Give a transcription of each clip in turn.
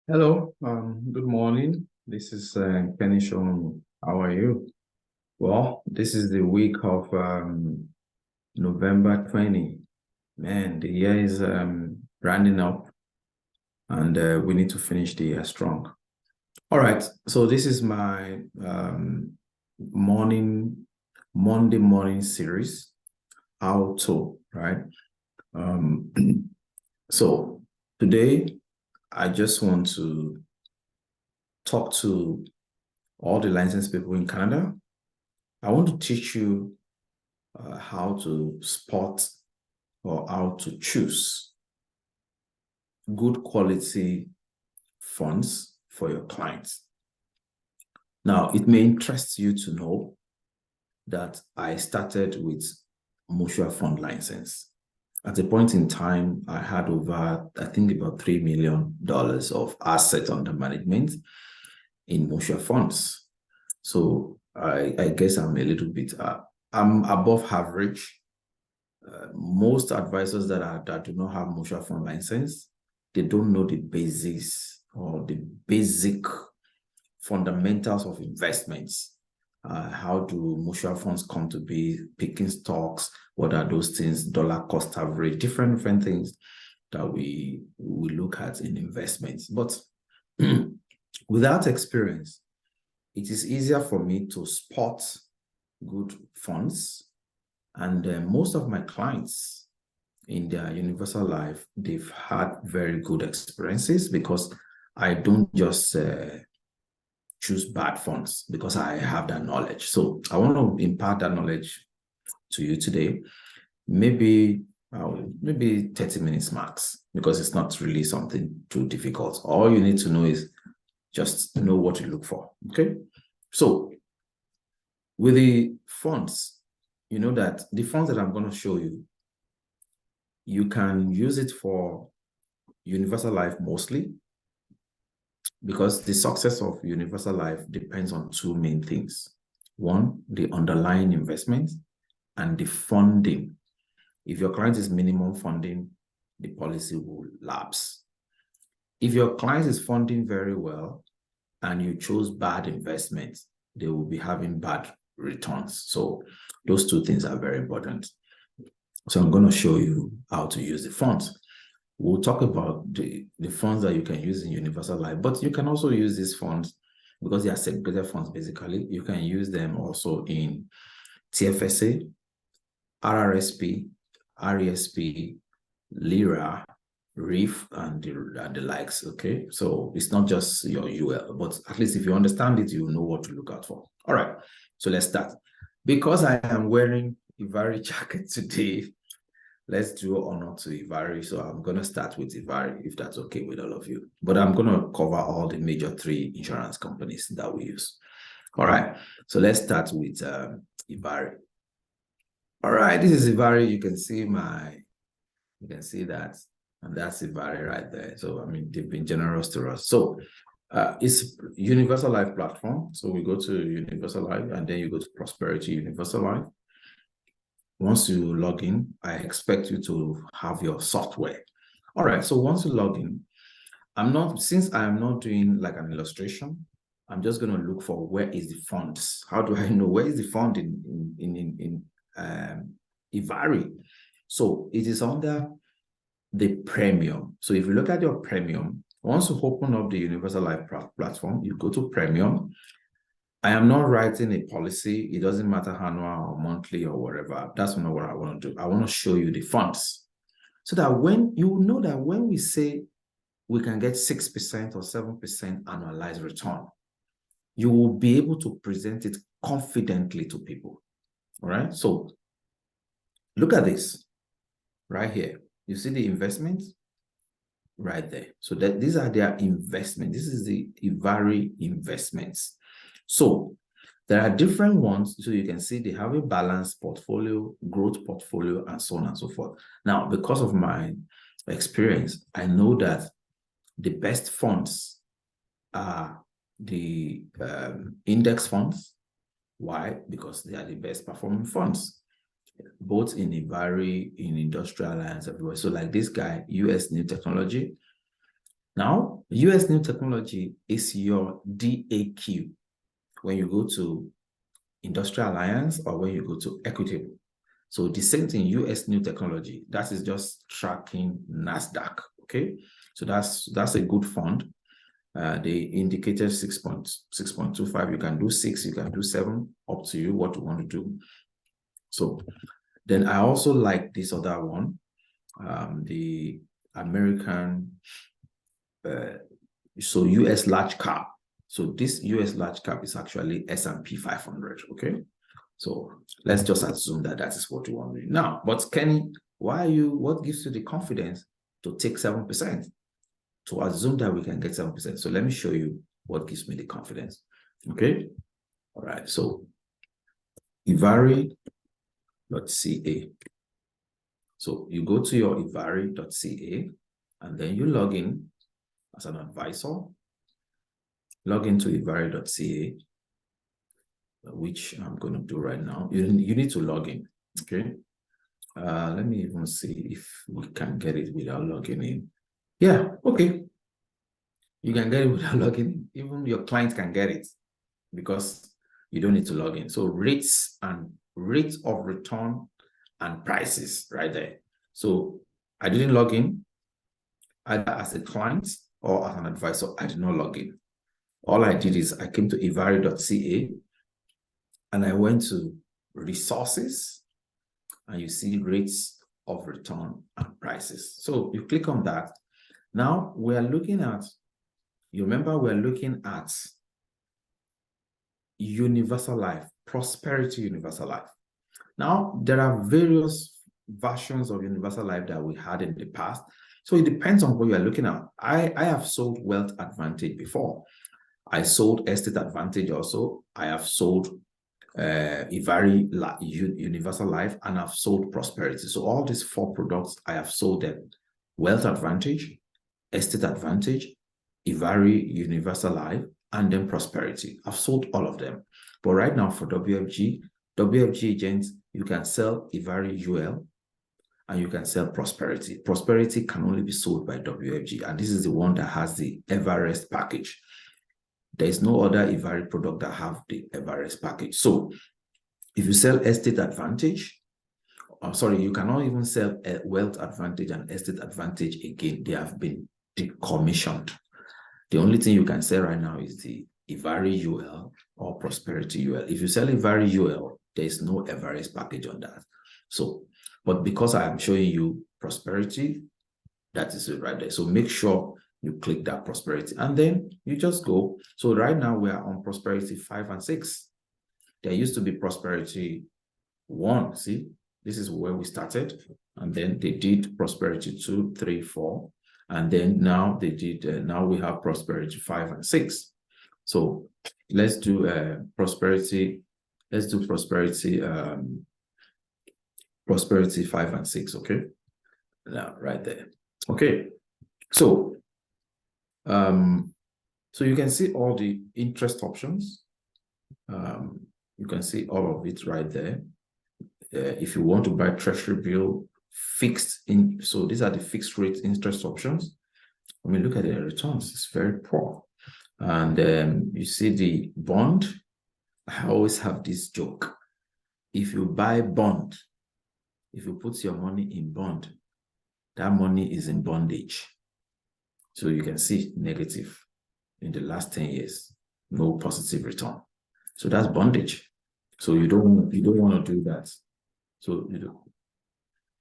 Hello, good morning. This is Kenny Sean. How are you? Well, this is the week of November 20. Man, the year is rounding up and we need to finish the year strong. All right, so this is my Monday morning series, How to, right? Um, so today I just want to talk to all the licensed people in Canada. I want to teach you how to spot or how to choose good quality funds for your clients. Now, it may interest you to know that I started with mutual fund license. At a point in time, I had over, I think, about $3 million of assets under management in mutual funds. So I guess I'm a little bit, I'm above average. Most advisors that do not have mutual fund license, they don't know the basics or the basic fundamentals of investments. How do mutual funds come to be, picking stocks, what are those things, dollar cost average, different things that we look at in investments. But without experience, it is easier for me to spot good funds. And most of my clients in their universal life, they've had very good experiences because I don't just choose bad funds because I have that knowledge. So I want to impart that knowledge to you today. Maybe 30 minutes max, because it's not really something too difficult. All you need to know is just know what to look for. Okay. So with the funds, you know that the funds that I'm going to show you, you can use it for universal life mostly, because the success of universal life depends on two main things. One, the underlying investment, and the funding. If your client is minimum funding, the policy will lapse. If your client is funding very well and you chose bad investments, they will be having bad returns. So those two things are very important. So I'm going to show you how to use the funds. We'll talk about the funds that you can use in universal life, but you can also use these funds because they are segregated funds. Basically, you can use them also in TFSA, RRSP, RESP, LIRA, REEF, and the likes. Okay, so it's not just your UL, but at least if you understand it, you know what to look out for. All right, so let's start. Because I am wearing ivari jacket today, let's do honor to ivari. So I'm going to start with ivari, if that's okay with all of you. But I'm going to cover all the major three insurance companies that we use. All right, so let's start with ivari. All right, this is ivari. You can see that, and that's ivari right there. So I mean, they've been generous to us. So it's Universal Life platform. So we go to Universal Life, and then you go to Prosperity Universal Life. Once you log in, I expect you to have your software. All right, so once you log in, since I am not doing like an illustration, I'm just going to look for where is the funds. How do I know where is the fund in ivari? So it is under the premium. So if you look at your premium, once you open up the Universal Life platform, you go to premium. I am not writing a policy. It doesn't matter annual or monthly or whatever. That's not what I want to do. I want to show you the funds so that when you know that when we say we can get 6% or 7% annualized return, you will be able to present it confidently to people. All right. So look at this right here. You see the investment right there. So that these are their investments. This is the ivari investments. So there are different ones. So you can see they have a balanced portfolio, growth portfolio, and so on and so forth. Now, because of my experience, I know that the best funds are the index funds. Why? Because they are the best performing funds, both in ivari, in Industrial Alliance, everywhere. So like this guy, US New Technology. Now, US New Technology is your DAQ when you go to Industrial Alliance or when you go to Equitable. So the same thing, US New Technology, that is just tracking NASDAQ, okay? So that's a good fund. They indicated 6.25. You can do 6, you can do 7, up to you what you want to do. So then I also like this other one, the American, so US large cap. So this US large cap is actually S&P 500, okay? So let's just assume that that is what you want to do. Now, but Kenny, what gives you the confidence to take 7%? To assume that we can get 7%. So let me show you what gives me the confidence. Okay. All right. So ivari.ca. So you go to your ivari.ca and then you log in as an advisor. Log into ivari.ca, which I'm going to do right now. You need to log in. Okay. Let me even see if we can get it without logging in. Yeah, okay. You can get it without logging in. Even your client can get it because you don't need to log in. So rates of return and prices right there. So I didn't log in either as a client or as an advisor. I did not log in. All I did is I came to ivari.ca and I went to resources and you see rates of return and prices. So you click on that. Now we are looking at, you remember we're looking at Universal Life, Prosperity Universal Life. Now there are various versions of Universal Life that we had in the past. So it depends on what you are looking at. I have sold Wealth Advantage before. I sold Estate Advantage also. I have sold ivari Universal Life, and I've sold Prosperity. So all these 4 products, I have sold them. Wealth Advantage, Estate Advantage, ivari Universal Life, and then Prosperity. I've sold all of them. But right now for WFG agents, you can sell ivari UL and you can sell Prosperity. Prosperity can only be sold by WFG, and this is the one that has the Everest package. There is no other ivari product that have the Everest package. So if you sell Estate Advantage, you cannot even sell a Wealth Advantage and Estate Advantage again. They have been decommissioned. The only thing you can sell right now is the ivari UL or Prosperity UL. If you sell ivari UL, there is no Everest package on that. So, but because I am showing you Prosperity, that is it right there. So make sure you click that Prosperity and then you just go. So right now we are on Prosperity 5 and 6. There used to be Prosperity 1. See, this is where we started. And then they did Prosperity 2, 3, 4. And then now they did, now we have Prosperity 5 and 6. So let's do Prosperity. Let's do Prosperity, Prosperity 5 and 6. Okay. Now, right there. Okay. So, so you can see all the interest options. You can see all of it right there. If you want to buy treasury bill, fixed in, so these are the fixed rate interest options. When we look at the returns, it's very poor. And you see the bond. I always have this joke. If you buy bond, if you put your money in bond, that money is in bondage. So you can see negative in the last 10 years, no positive return. So that's bondage. So you don't want to do that. So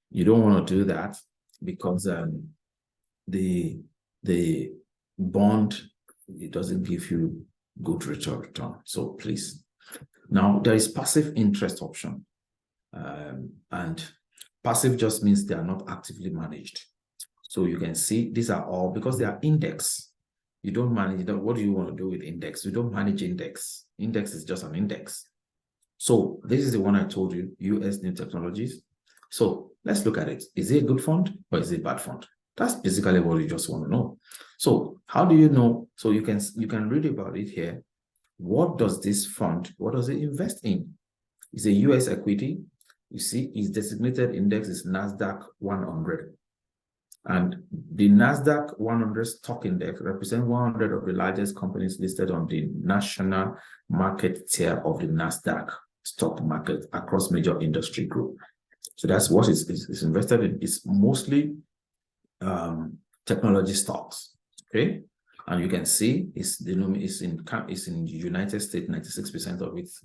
you don't want to do that because the bond, it doesn't give you good return. So please. Now there is passive interest option, and passive just means they are not actively managed. So you can see these are all because they are index. You don't manage them. What do you want to do with index? You don't manage index. Index is just an index. So this is the one I told you, US New Technologies. So let's look at it. Is it a good fund or is it a bad fund? That's basically what you just want to know. So how do you know? So you can read about it here. What does this fund, what does it invest in? It's a US equity. You see, its designated index is NASDAQ 100. And the NASDAQ 100 stock index represents 100 of the largest companies listed on the national market tier of the NASDAQ stock market across major industry groups. So that's what it's invested in. It's mostly technology stocks. Okay. And you can see it's in the United States, 96% of its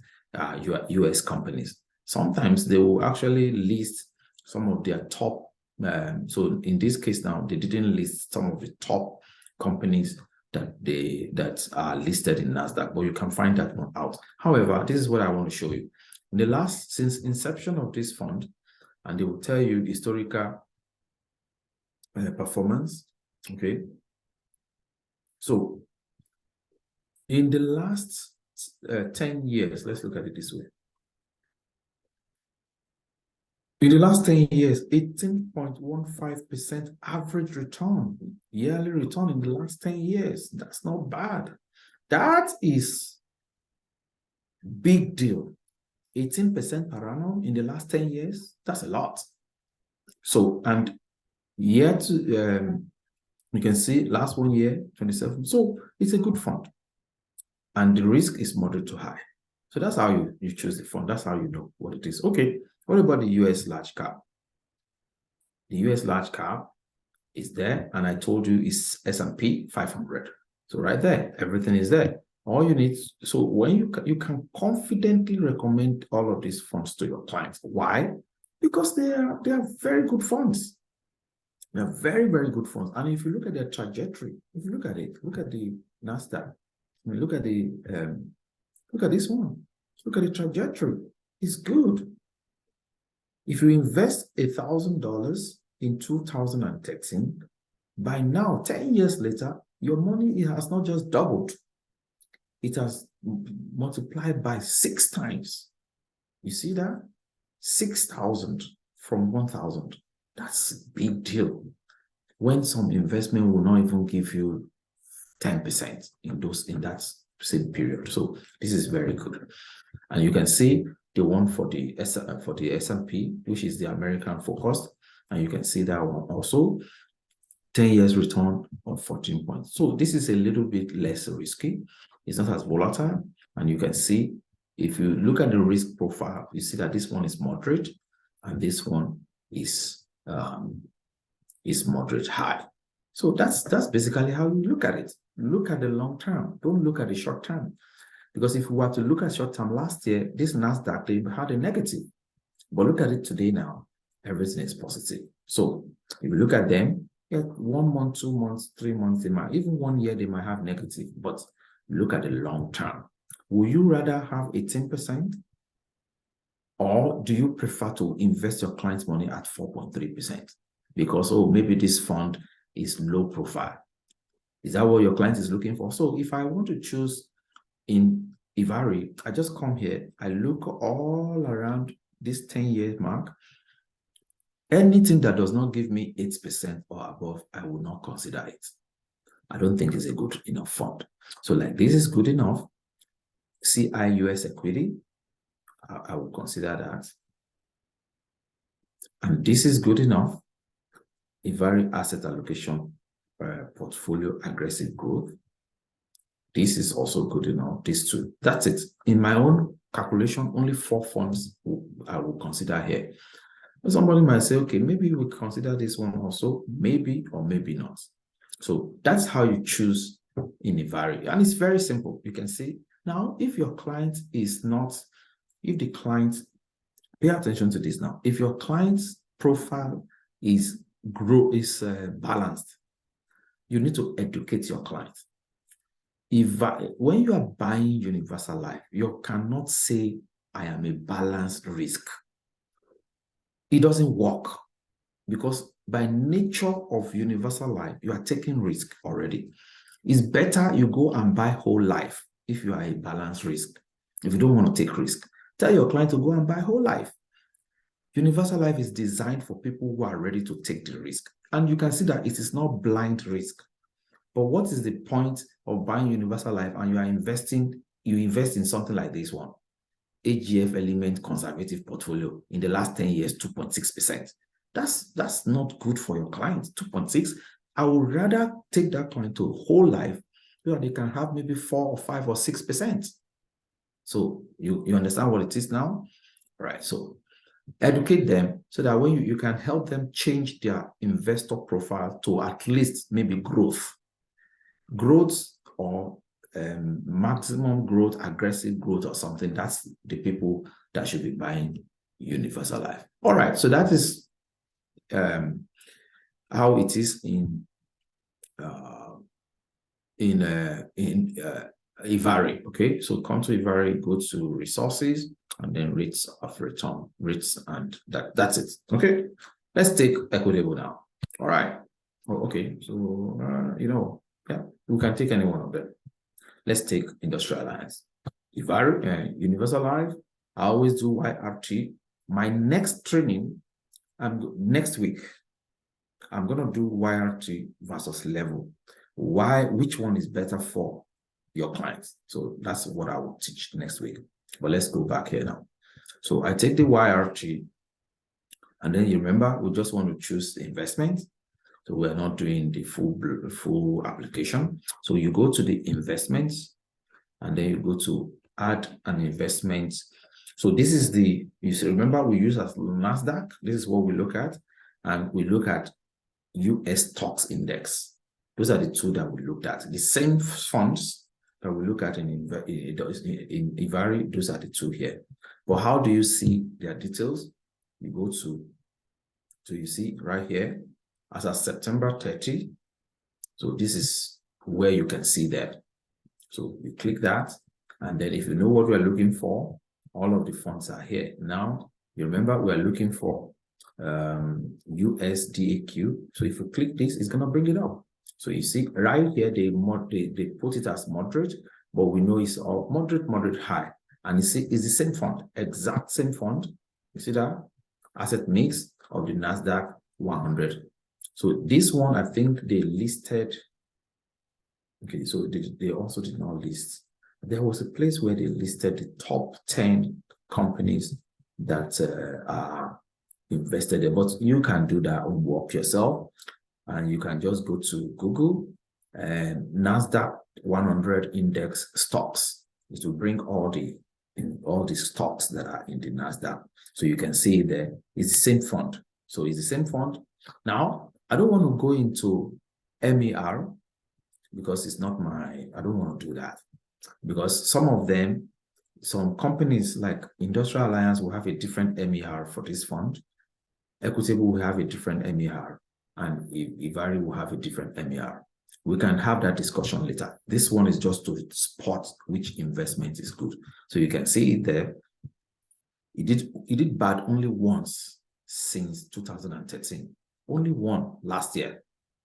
US companies. Sometimes they will actually list some of their top. So in this case now, they didn't list some of the top companies that are listed in NASDAQ, but you can find that one out. However, this is what I want to show you. Since inception of this fund, and they will tell you historical performance. Okay. So in the last 10 years, let's look at it this way. In the last 10 years, 18.15% average return, yearly return in the last 10 years. That's not bad. That is big deal. 18% per annum in the last 10 years, that's a lot. So, and yet, you can see last 1 year, 27. So it's a good fund. And the risk is moderate to high. So that's how you choose the fund. That's how you know what it is. Okay, what about the US large cap? The US large cap is there, and I told you it's S&P 500. So right there, everything is there. All you need, so when you can confidently recommend all of these funds to your clients. Why? Because they are very good funds. They are very, very good funds. And if you look at their trajectory, if you look at it, look at the NASDAQ. I mean, look at this one. Look at the trajectory. It's good. If you invest $1,000 in 2013, by now, 10 years later, your money has not just doubled. It has multiplied by 6 times. You see that? 6,000 from 1,000. That's a big deal. When some investment will not even give you 10% in that same period. So this is very good. And you can see the one for the S&P, which is the American focused, and you can see that one also. 10 years return of 14 points. So this is a little bit less risky. It's not as volatile. And you can see, if you look at the risk profile, you see that this one is moderate and this one is moderate high. So that's basically how you look at it. Look at the long term. Don't look at the short term. Because if we were to look at short term last year, this NASDAQ, they had a negative. But look at it today now, everything is positive. So if you look at them, 1 month, 2 months, 3 months, even 1 year, they might have negative. But look at the long term. Would you rather have 18%? Or do you prefer to invest your client's money at 4.3%? Because, maybe this fund is low profile. Is that what your client is looking for? So if I want to choose in Ivari, I just come here, I look all around this 10-year mark. Anything that does not give me 8% or above, I will not consider it. I don't think it's a good enough fund. So like this is good enough. CI US equity, I will consider that. And this is good enough. Ivari asset allocation portfolio aggressive growth. This is also good enough. These two. That's it. In my own calculation, only 4 funds I will consider here. Somebody might say, okay, maybe we consider this one also, maybe or maybe not. So that's how you choose in Ivari. And it's very simple. You can see now, if your client is not, if the client, pay attention to this now, if your client's profile is balanced, you need to educate your client. When you are buying Universal Life, you cannot say, I am a balanced risk. It doesn't work, because by nature of Universal Life, you are taking risk already. It's better you go and buy whole life if you are a balanced risk. If you don't want to take risk, tell your client to go and buy whole life. Universal Life is designed for people who are ready to take the risk. And you can see that it is not blind risk. But what is the point of buying Universal Life and you invest in something like this one? AGF Element Conservative Portfolio in the last 10 years, 2.6%. That's not good for your client. 2.6. I would rather take that client to whole life so that they can have maybe 4 or 5 or 6%. So you understand what it is now? Right. So educate them so that when you can help them change their investor profile to at least maybe growth or maximum growth, aggressive growth or something. That's the people that should be buying Universal Life. All right. So that is how it is in Ivari. Okay, so come to Ivari, go to resources, and then rates of return, rates, and that's it. Okay, let's take Equitable now. All right. Oh, okay, so yeah, we can take any one of them. Let's take Industrial Alliance. Ivari, Universal Life. I always do YRT. My next training, next week, I'm gonna do YRT versus level. Which one is better for your clients? So that's what I will teach next week. But let's go back here now. So I take the YRT, and then you remember we just want to choose the investment. So we're not doing the full application. So you go to the investments, and then you go to add an investment. So this is you remember we use as NASDAQ. This is what we look at, and we look at US stocks index. Those are the two that we looked at. The same funds that we look at in Ivari, those are the two here. But how do you see their details? You go to, so you see right here, as of September 30. So this is where you can see that. So you click that, and then if you know what we're looking for, all of the funds are here. Now, you remember we're looking for USDAQ. So if you click this, it's going to bring it up. So you see right here, they put it as moderate, but we know it's all moderate, high. And you see it's the same fund, exact same fund. You see that? Asset mix of the NASDAQ 100. So this one, I think they listed. Okay, so they also did not list. There was a place where they listed the top 10 companies that are invested there, but you can do that homework yourself, and you can just go to Google and NASDAQ 100 index stocks. It will bring all the stocks that are in the NASDAQ. So you can see there, it's the same fund. So it's the same fund. Now, I don't want to go into MER because it's not I don't want to do that. Because some companies like Industrial Alliance will have a different MER for this fund. Equitable will have a different MER, and Ivari will have a different MER. We can have that discussion later. This one is just to spot which investment is good. So you can see it there. It did bad only once since 2013. Only one last year.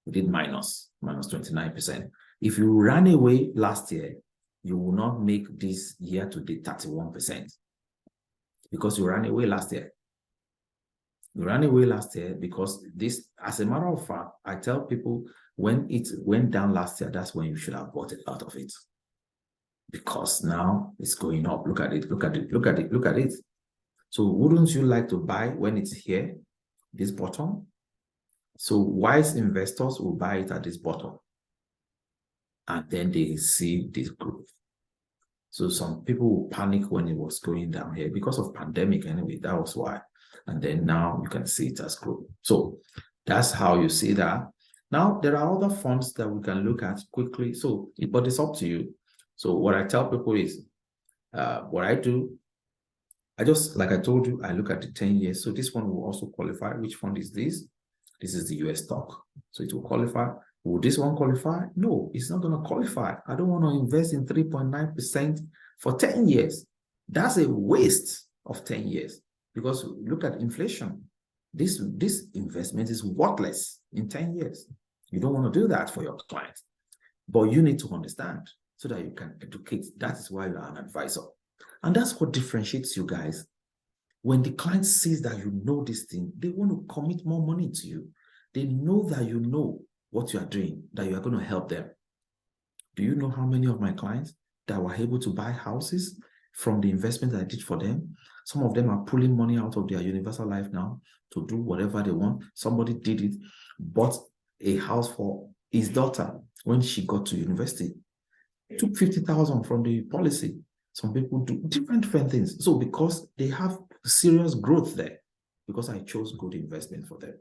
It did minus 29%. If you ran away last year, you will not make this year to date 31% because you ran away last year. You ran away last year because this, as a matter of fact, I tell people when it went down last year, that's when you should have bought it out of it. Because now it's going up. Look at it, look at it, look at it, look at it. So wouldn't you like to buy when it's here, this bottom? So wise investors will buy it at this bottom. And then they see this growth. So some people will panic when it was going down here because of pandemic anyway, that was why. And then now you can see it as growth. So that's how you see that. Now, there are other funds that we can look at quickly. So, but it's up to you. So what I tell people is, what I do, like I told you, I look at the 10 years. So this one will also qualify. Which fund is this? This is the US stock. So it will qualify. Will this one qualify? No, it's not going to qualify. I don't want to invest in 3.9% for 10 years. That's a waste of 10 years because look at inflation. This investment is worthless in 10 years. You don't want to do that for your clients, but you need to understand so that you can educate. That is why you are an advisor. And that's what differentiates you guys. When the client sees that you know this thing, they want to commit more money to you. They know that you know what you are doing, that you are going to help them. Do you know how many of my clients that were able to buy houses from the investment that I did for them? Some of them are pulling money out of their universal life now to do whatever they want. Somebody did it, bought a house for his daughter when she got to university, took 50,000 from the policy. Some people do different things. So because they have serious growth there, because I chose good investment for them.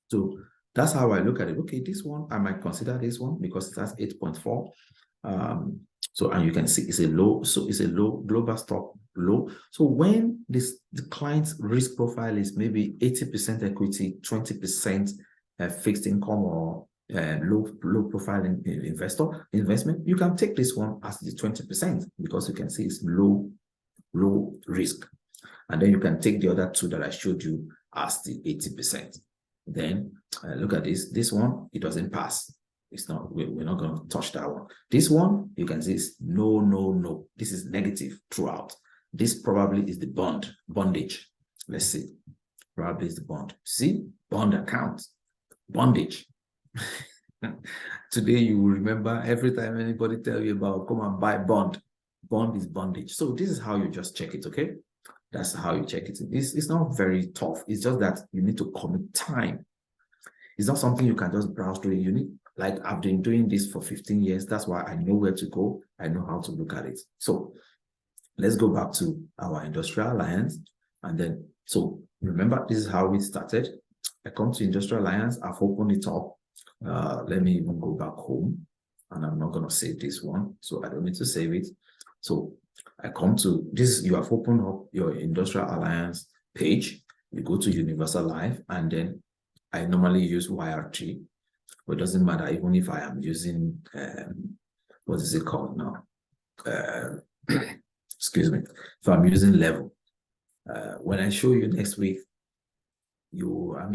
So that's how I look at it. Okay, this one, I might consider this one because it has 8.4. So, and you can see it's a low, so it's a low global stock low. So when the client's risk profile is maybe 80% equity, 20% fixed income or low profile investment, you can take this one as the 20% because you can see it's low risk. And then you can take the other two that I showed you as the 80%. Then look at this one, it doesn't pass. It's not, we're not going to touch that one. This one, you can see it's no. This is negative throughout. This probably is the bondage. Let's see. Probably is the bond. See, bond account, bondage. Today you will remember every time anybody tell you about come and buy bond is bondage. So this is how you just check it, okay? That's how you check it. It's not very tough. It's just that you need to commit time. It's not something you can just browse through. You need, like I've been doing this for 15 years. That's why I know where to go. I know how to look at it. So let's go back to our Industrial Alliance. And then, so remember, this is how we started. I come to Industrial Alliance. I've opened it up. Let me even go back home. And I'm not going to save this one. So I don't need to save it. So I come to this, you have opened up your Industrial Alliance page. You go to Universal Life, and then I normally use YRT, but it doesn't matter even if I am using, what is it called now? Excuse me. If I'm using Level. When I show you next week, I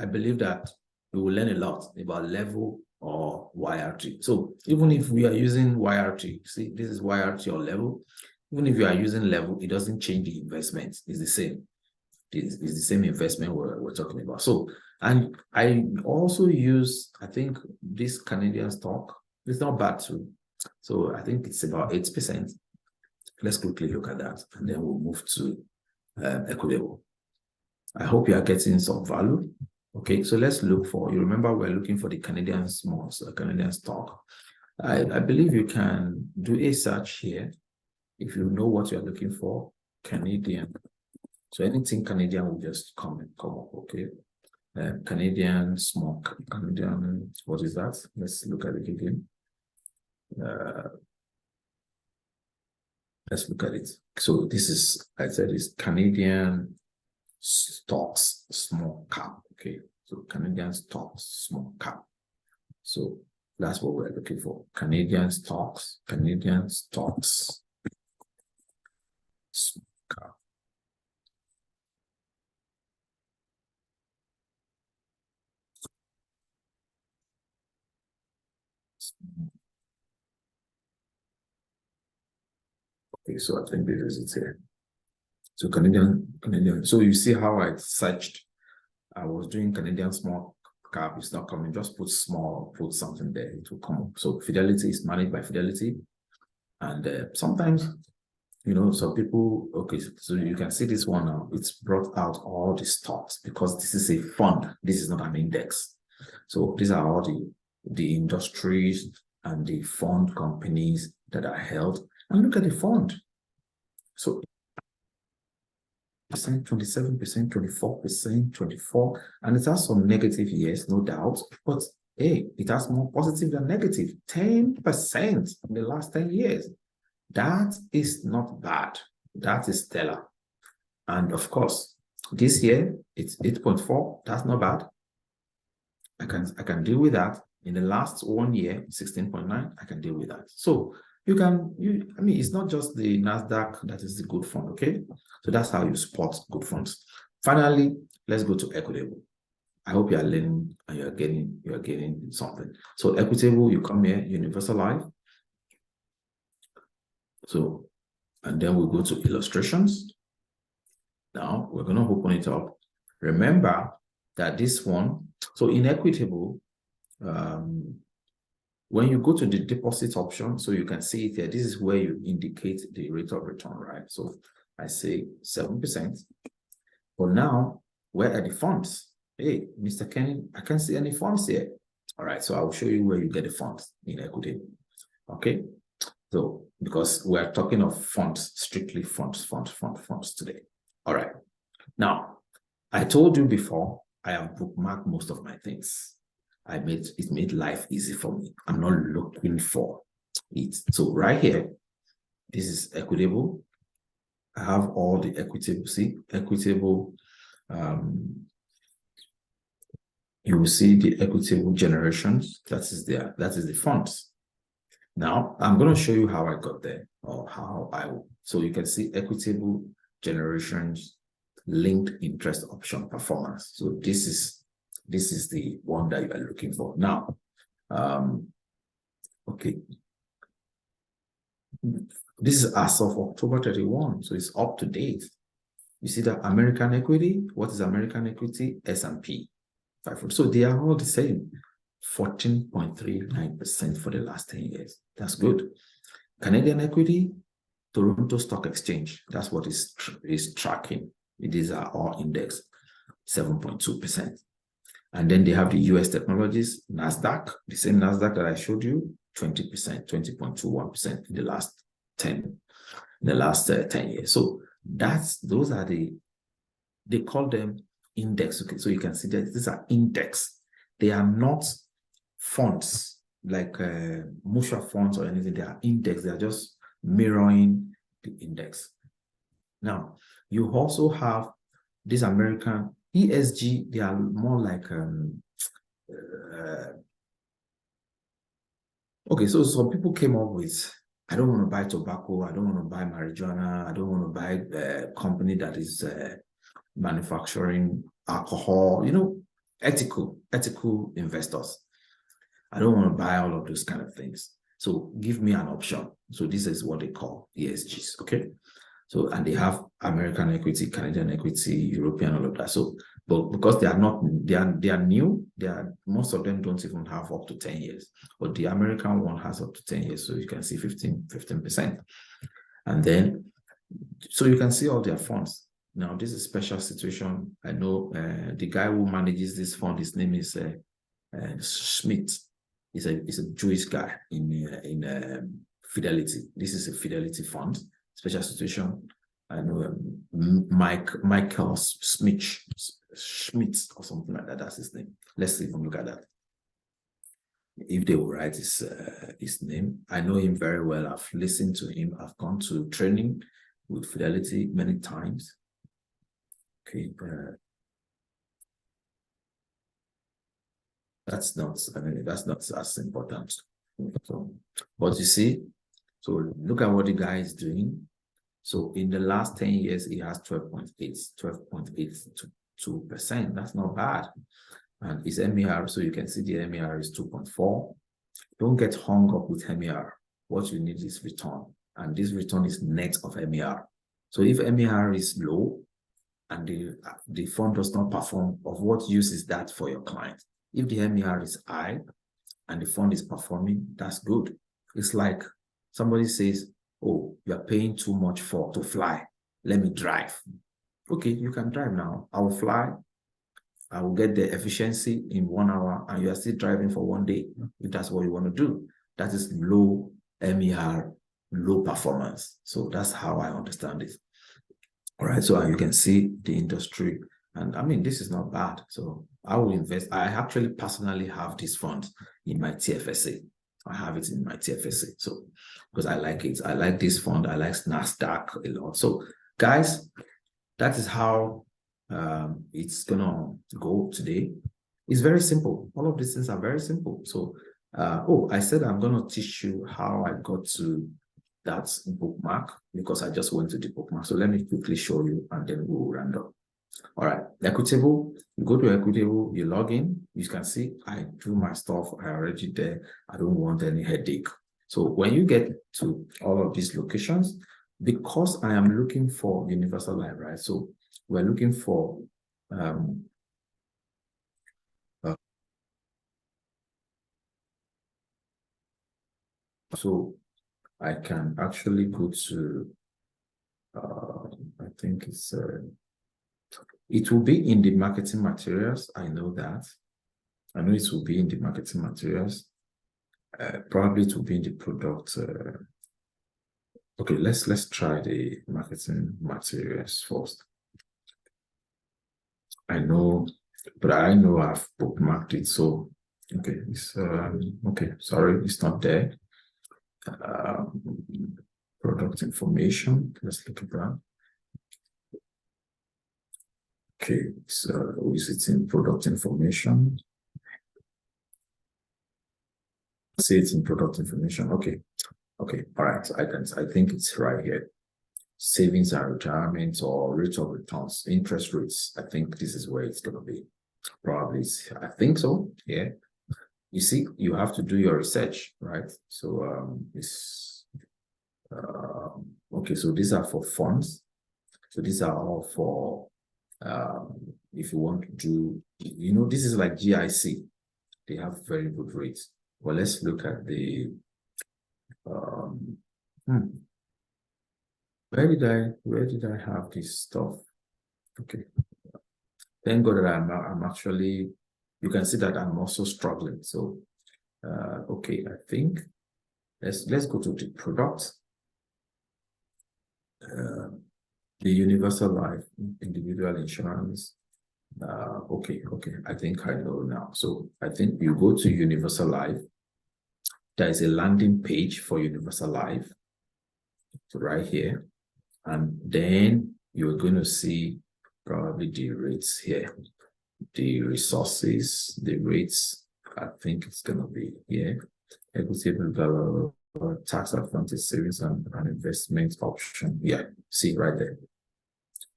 believe that you will learn a lot about Level or YRT. So even if we are using YRT, see, this is YRT or Level. Even if you are using Level, it doesn't change the investment. It's the same. It's the same investment we're talking about. So, and I also use, I think this Canadian stock, it's not bad too. So I think it's about 8%. Let's quickly look at that, and then we'll move to Equitable. I hope you are getting some value. Okay, so let's look for, you remember we're looking for the Canadian smalls, Canadian stock. I believe you can do a search here. If you know what you're looking for, Canadian. So anything Canadian will just come up, okay? Canadian small, Canadian, what is that? Let's look at it again. Let's look at it. So this is, I said, is Canadian stocks, small cap. Okay, so Canadian stocks, small cap. So that's what we're looking for. Canadian stocks, small cap. Okay, so I think this is it here. So Canadian. So you see how I searched. I was doing Canadian small cap. It's not coming. Just put small, put something there. It will come up. So Fidelity is managed by Fidelity. And sometimes, you know, some people, okay, so you can see this one now. It's brought out all the stocks because this is a fund. This is not an index. So these are all the industries and the fund companies that are held. And look at the fund. So 27%, 24%, 24%, and it has some negative years, no doubt, but hey, it has more positive than negative, 10% in the last 10 years. That is not bad. That is stellar. And of course, this year it's 8.4. That's not bad. I can deal with that. In the last 1 year, 16.9, I can deal with that. So I mean, it's not just the NASDAQ that is the good fund, okay? So that's how you spot good funds. Finally, let's go to Equitable. I hope you are learning and you are getting something. So Equitable, you come here, Universal Life. So, and then we'll go to illustrations. Now we're going to open it up. Remember that this one, so in Equitable, when you go to the deposit option, so you can see it here, this is where you indicate the rate of return, right? So I say 7%. But now, where are the funds? Hey, Mr. Kenny, I can't see any funds here. All right, so I'll show you where you get the funds in equity. Okay, so because we're talking of funds, strictly funds today. All right, now I told you before, I have bookmarked most of my things. It made life easy for me. I'm not looking for it. So right here, this is Equitable. I have all the Equitable. See, Equitable. You will see the Equitable generations. That is the funds. Now I'm going to show you how I got there, or so you can see Equitable generations linked interest option performance. So this is the one that you are looking for. Now, okay. This is as of October 31, so it's up to date. You see that American equity, what is American equity? S&P 500. So they are all the same, 14.39% for the last 10 years. That's good. Canadian equity, Toronto Stock Exchange, that's what is tracking. These are all indexed, 7.2%. And then they have the US technologies, NASDAQ, the same NASDAQ that I showed you, 20%, 20.21% in the last 10 years. So those are they call them index. Okay, so you can see that these are index. They are not funds like mutual funds or anything. They are index. They are just mirroring the index. Now, you also have this American ESG. They are more like okay, so some people came up with, I don't want to buy tobacco, I don't want to buy marijuana, I don't want to buy a company that is manufacturing alcohol, ethical investors. I don't want to buy all of those kind of things. So give me an option. So this is what they call ESGs, okay? So, and they have American equity, Canadian equity, European, all of that. So, but because they are new, most of them don't even have up to 10 years. But the American one has up to 10 years. So you can see 15%. And then, so you can see all their funds. Now, this is a special situation. I know the guy who manages this fund, his name is Schmidt. He's a Jewish guy in Fidelity. This is a Fidelity fund. Special situation. I know Michael Schmidt or something like that. That's his name. Let's even look at that. If they will write his name, I know him very well. I've listened to him. I've gone to training with Fidelity many times. Okay, that's not as important. So, but you see, so look at what the guy is doing. So in the last 10 years, he has 12.82%. That's not bad. And his MER, so you can see the MER is 2.4. Don't get hung up with MER. What you need is return. And this return is net of MER. So if MER is low and the fund does not perform, of what use is that for your client? If the MER is high and the fund is performing, that's good. It's like somebody says, oh, you're paying too much to fly. Let me drive. Okay, you can drive now. I will fly. I will get the efficiency in 1 hour and you are still driving for 1 day. If that's what you want to do, that is low MER, low performance. So that's how I understand it. All right, so you can see the industry. And I mean, this is not bad. So I will invest. I actually personally have this fund in my TFSA. I have it in my TFSA. So because I like it. I like this fund. I like NASDAQ a lot. So guys, that is how it's gonna go today. It's very simple. All of these things are very simple. So I said I'm gonna teach you how I got to that bookmark because I just went to the bookmark. So let me quickly show you and then we'll round up. All right, Equitable, you go to Equitable, you log in, you can see I do my stuff, I already there, I don't want any headache. So when you get to all of these locations, because I am looking for Universal Life, right? So we're looking for so I can actually go to think it will be in the marketing materials. I know that. I know it will be in the marketing materials. Probably it will be in the product. Okay, let's try the marketing materials first. I know, but I know I've bookmarked it. So okay, it's okay. Sorry, it's not there. Product information. Let's look at that. Okay, so is it in product information? See, it's in product information. Okay, okay, all right. I think it's right here. Savings and retirement or rate of returns, interest rates. I think this is where it's gonna be. Probably, I think so. Yeah. You see, you have to do your research, right? So it's okay. So these are for funds. So these are all for if you want to do, this is like GIC. They have very good rates. Well, let's look at the where did I have this stuff? Okay. Thank God that I'm actually, you can see that I'm also struggling. So okay, I think let's go to the product. The universal life, individual insurance. Okay, I think I know now. So I think you go to universal life. There is a landing page for universal life. So right here. And then you're going to see probably the rates here. The resources, the rates, I think it's going to be here. Equity, tax advantage savings and investment option. Yeah, see right there.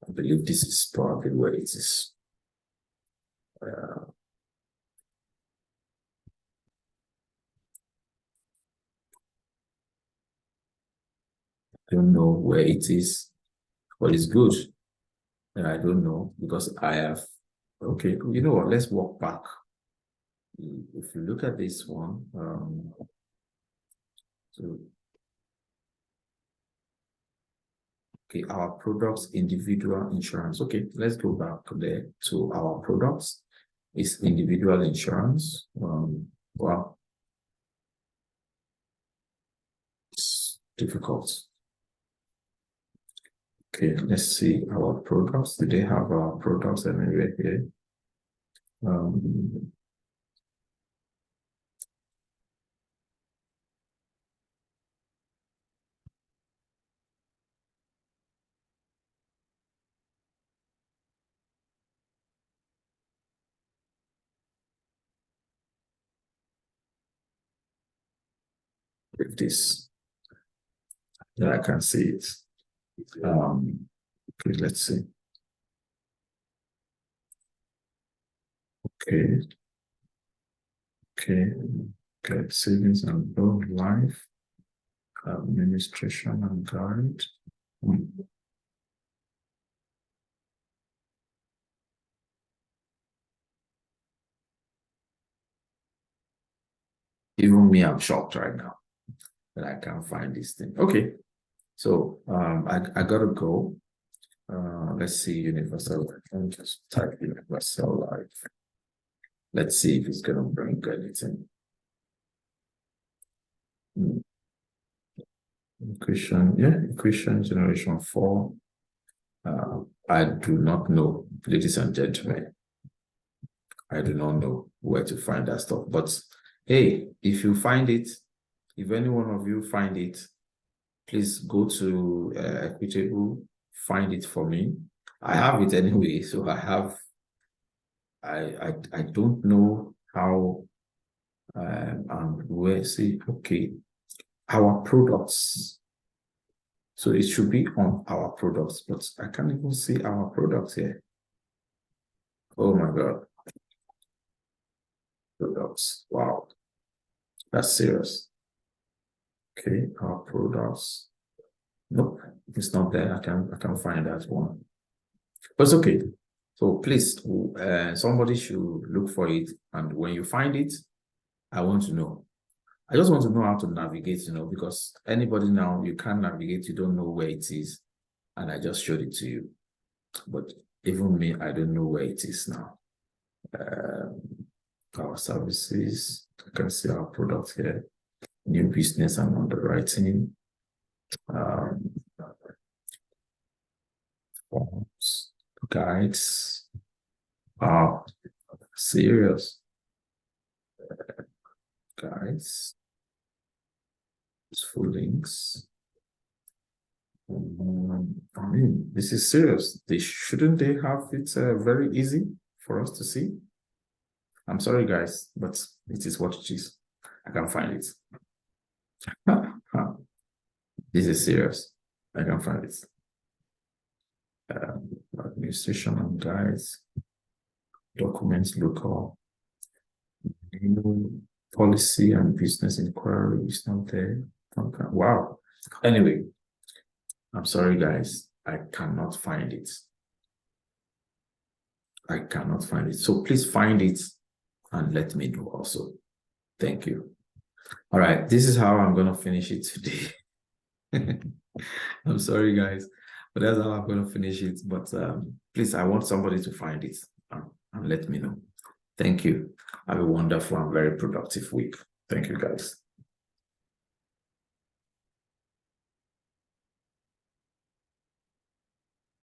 I believe this is probably where it is. I don't know where it is, but it's good. And I don't know because I have, okay, you know what, let's walk back. If you look at this one, so okay, our products, individual insurance. Okay, let's go back there to our products. It's individual insurance. Wow, it's difficult. Okay, let's see our products. Do they have our products anywhere here? With this, yeah, I can see it. Okay, let's see. Okay, savings and loan life, administration and guide. Even me, I'm shocked right now that I can't find this thing. Okay, so I gotta go. Let's see, universal. Let me just type universal life. Let's see if it's gonna bring anything. Equation generation 4. I do not know, ladies and gentlemen. I do not know where to find that stuff. But hey, if you find it, if any one of you find it, please go to Equitable, find it for me. I have it anyway, so I don't know how and where. See, okay, our products. So it should be on our products, but I can't even see our products here. Oh my God. Products. Wow. That's serious. Okay, our products. Nope, it's not there. I can't find that one. But it's okay. So please, somebody should look for it. And when you find it, I want to know. I just want to know how to navigate, because anybody now, you can't navigate, you don't know where it is. and I just showed it to you. But even me, I don't know where it is now. Our services, you can see our product here, new business and underwriting, forms, guides. Wow, serious guides, full links. I mean, this is serious. Shouldn't they have it very easy for us to see? I'm sorry, guys, but it is what it is. I can't find it. This is serious. I can't find it. Administration and guides, documents, local, policy and business inquiry is not there. Okay. Wow. Anyway, I'm sorry, guys. I cannot find it. I cannot find it. So please find it and let me know also. Thank you. All right. This is how I'm going to finish it today. I'm sorry, guys, but that's how I'm going to finish it. But please, I want somebody to find it and let me know. Thank you. Have a wonderful and very productive week. Thank you, guys.